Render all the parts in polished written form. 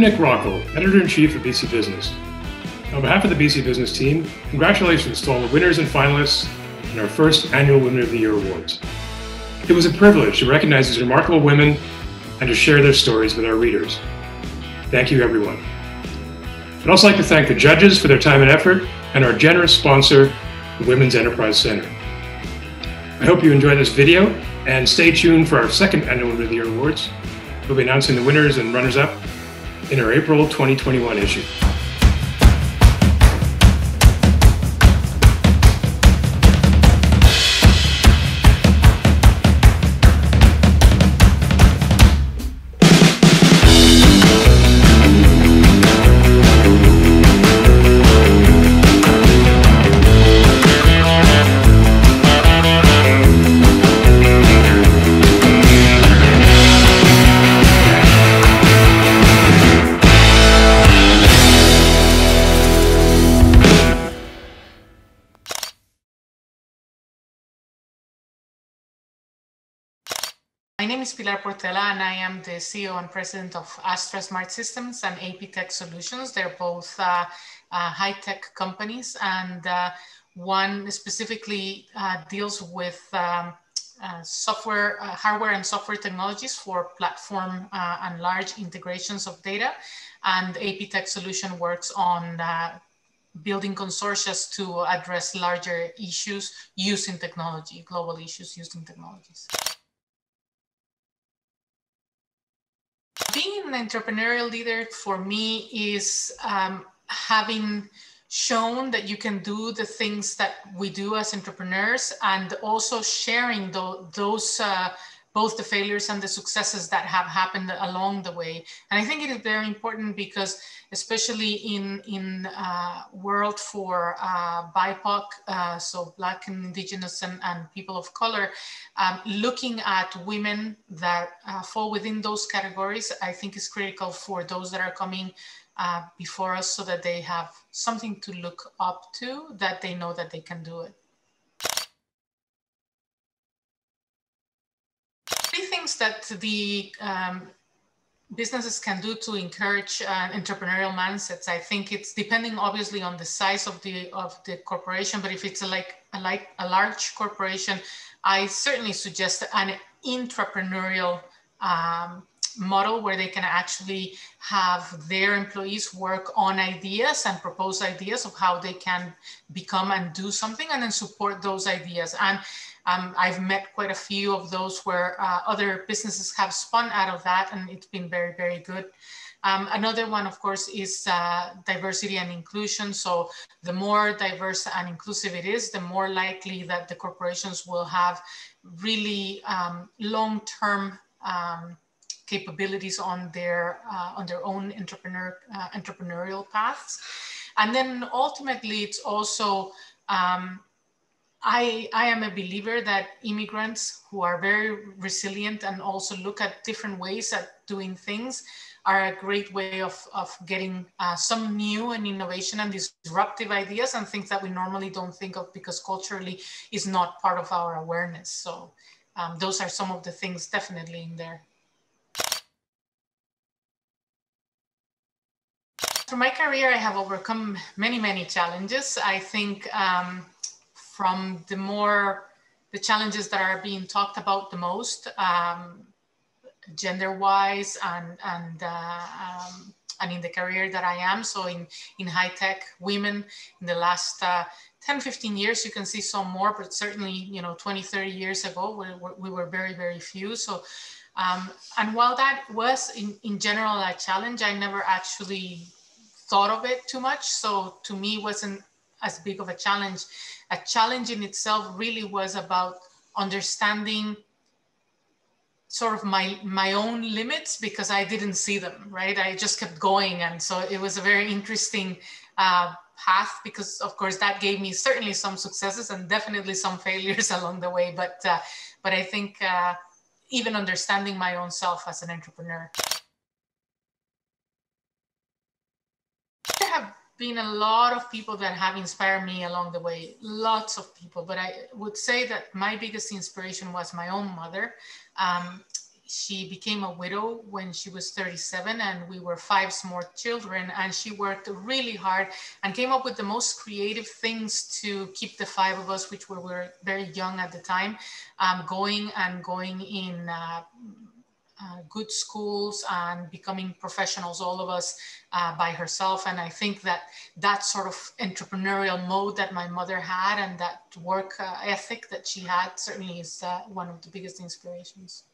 I'm Nick Rockwell, Editor-in-Chief of BC Business. On behalf of the BC Business team, congratulations to all the winners and finalists in our first annual Women of the Year Awards. It was a privilege to recognize these remarkable women and to share their stories with our readers. Thank you, everyone. I'd also like to thank the judges for their time and effort and our generous sponsor, the Women's Enterprise Center. I hope you enjoyed this video and stay tuned for our second annual Women of the Year Awards. We'll be announcing the winners and runners-up in our April 2021 issue. My name is Pilar Portela, and I am the CEO and President of Astra Smart Systems and AP Tech Solutions. They're both high-tech companies, and one specifically deals with hardware and software technologies for platform and large integrations of data. And AP Tech Solution works on building consortia to address larger issues using technology, global issues using technologies. Being an entrepreneurial leader for me is having shown that you can do the things that we do as entrepreneurs, and also sharing those both the failures and the successes that have happened along the way. And I think it is very important because, especially in world for BIPOC, so Black and Indigenous and people of color, looking at women that fall within those categories, I think is critical for those that are coming before us, so that they have something to look up to, that they know that they can do it. Three things that the businesses can do to encourage entrepreneurial mindsets. I think it's depending obviously on the size of the corporation, but if it's a large corporation, I certainly suggest an intrapreneurial model where they can actually have their employees work on ideas and propose ideas of how they can become and do something, and then support those ideas. And I've met quite a few of those where other businesses have spun out of that, and it's been very, very good. Another one, of course, is diversity and inclusion. So the more diverse and inclusive it is, the more likely that the corporations will have really long-term capabilities on their own entrepreneurial paths. And then ultimately, it's also I am a believer that immigrants who are very resilient and also look at different ways at doing things are a great way of getting some new and innovation and disruptive ideas and things that we normally don't think of because culturally is not part of our awareness. So those are some of the things definitely in there. Through my career, I have overcome many, many challenges. I think from the challenges that are being talked about the most, gender-wise and in the career that I am. So in high tech, women in the last 10, 15 years, you can see some more, but certainly, 20, 30 years ago, we were very, very few. So, and while that was in general a challenge, I never actually thought of it too much. So to me, it wasn't as big of a challenge. A challenge in itself really was about understanding sort of my own limits, because I didn't see them, right? I just kept going. And so it was a very interesting path, because of course that gave me certainly some successes and definitely some failures along the way. But I think even understanding my own self as an entrepreneur. There have been a lot of people that have inspired me along the way, lots of people, but I would say that my biggest inspiration was my own mother. she became a widow when she was 37, and we were 5 small children, and she worked really hard and came up with the most creative things to keep the 5 of us, which were very young at the time, going in good schools and becoming professionals, all of us, by herself. And I think that sort of entrepreneurial mode that my mother had, and that work ethic that she had, certainly is one of the biggest inspirations.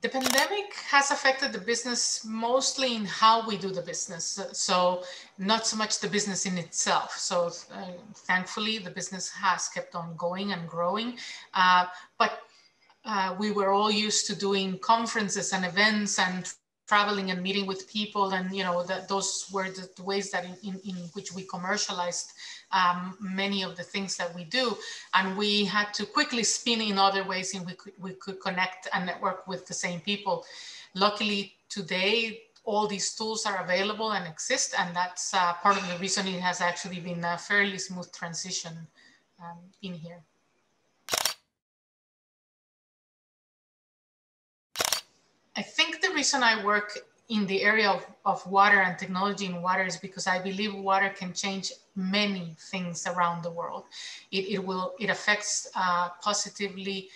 The pandemic has affected the business mostly in how we do the business. So not so much the business in itself. So thankfully, the business has kept on going and growing. But we were all used to doing conferences and events and traveling and meeting with people, and those were the ways that in which we commercialized many of the things that we do, and we had to quickly spin in other ways in which we could connect and network with the same people. Luckily today all these tools are available and exist, and that's part of the reason it has actually been a fairly smooth transition in here. I think the reason I work in the area of water and technology in water is because I believe water can change many things around the world. It affects positively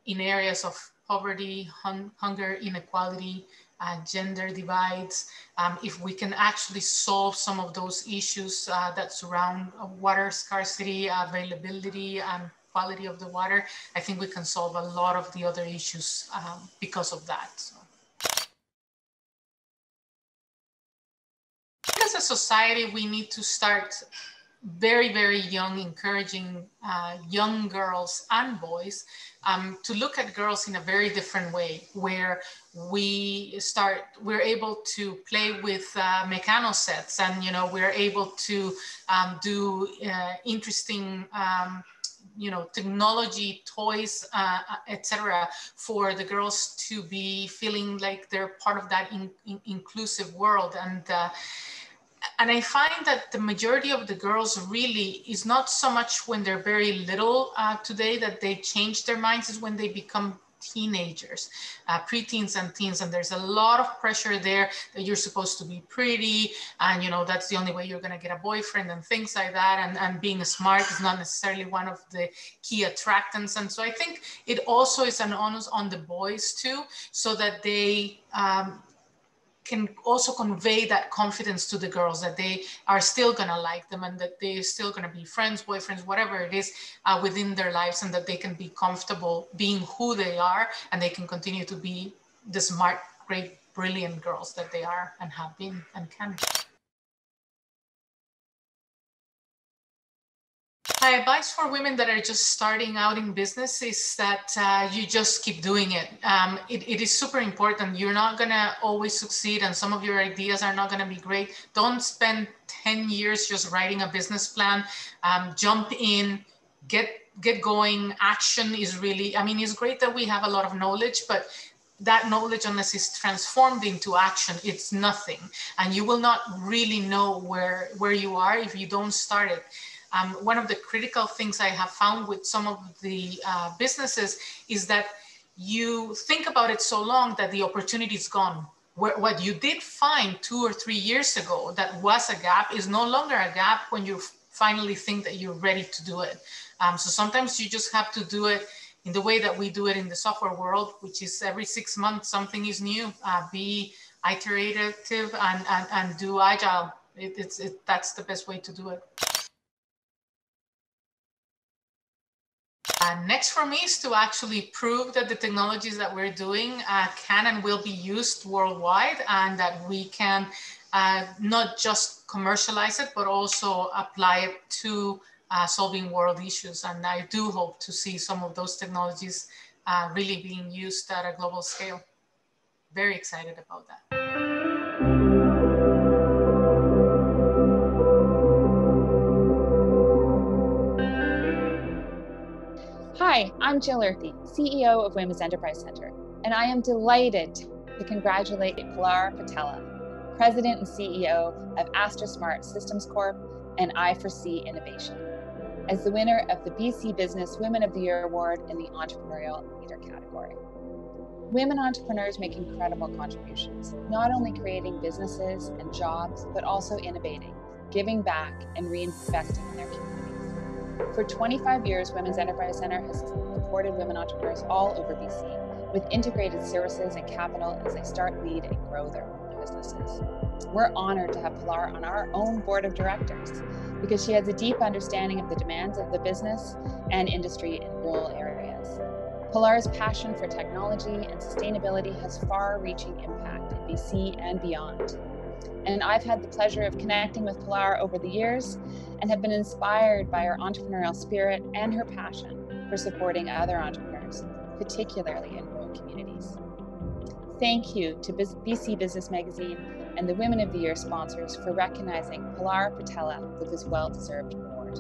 in areas of poverty, hunger, inequality, gender divides. If we can actually solve some of those issues that surround water scarcity, availability, and quality of the water, I think we can solve a lot of the other issues because of that. So. As a society, we need to start very, very young, encouraging young girls and boys to look at girls in a very different way, where we're able to play with mechano sets, and we're able to do interesting technology, toys, etc., for the girls to be feeling like they're part of that inclusive world. And I find that the majority of the girls really is not so much when they're very little today that they change their minds, is when they become teenagers, preteens and teens, and there's a lot of pressure there that you're supposed to be pretty, and that's the only way you're going to get a boyfriend and things like that, and being smart is not necessarily one of the key attractants. And so I think it also is an onus on the boys too, so that they can also convey that confidence to the girls, that they are still going to like them, and that they're still going to be friends, boyfriends, whatever it is within their lives, and that they can be comfortable being who they are, and they can continue to be the smart, great, brilliant girls that they are and have been and can be. My advice for women that are just starting out in business is that you just keep doing it. It is super important. You're not going to always succeed, and some of your ideas are not going to be great. Don't spend 10 years just writing a business plan. Jump in, get going. Action is really, it's great that we have a lot of knowledge, but that knowledge, unless it's transformed into action, it's nothing. And you will not really know where you are if you don't start it. One of the critical things I have found with some of the businesses is that you think about it so long that the opportunity is gone. What you did find 2 or 3 years ago that was a gap is no longer a gap when you finally think that you're ready to do it. So sometimes you just have to do it in the way that we do it in the software world, which is every 6 months something is new. Be iterative and do agile. That's the best way to do it. Next for me is to actually prove that the technologies that we're doing can and will be used worldwide, and that we can not just commercialize it, but also apply it to solving world issues. And I do hope to see some of those technologies really being used at a global scale. Very excited about that. Hi, I'm Jill Earthy, CEO of Women's Enterprise Center, and I am delighted to congratulate Pilar Portela, President and CEO of Astra Smart Systems Corp and I4C Innovation. as the winner of the BC Business Women of the Year Award in the Entrepreneurial Leader category. Women entrepreneurs make incredible contributions, not only creating businesses and jobs, but also innovating, giving back, and reinvesting in their communities. For 25 years, Women's Enterprise Centre has supported women entrepreneurs all over BC with integrated services and capital as they start, lead, and grow their own businesses. We're honored to have Pilar on our own board of directors because she has a deep understanding of the demands of the business and industry in rural areas. Pilar's passion for technology and sustainability has far-reaching impact in BC and beyond. And I've had the pleasure of connecting with Pilar over the years and have been inspired by her entrepreneurial spirit and her passion for supporting other entrepreneurs, particularly in rural communities. Thank you to BC Business Magazine and the Women of the Year sponsors for recognizing Pilar Portela with this well-deserved award.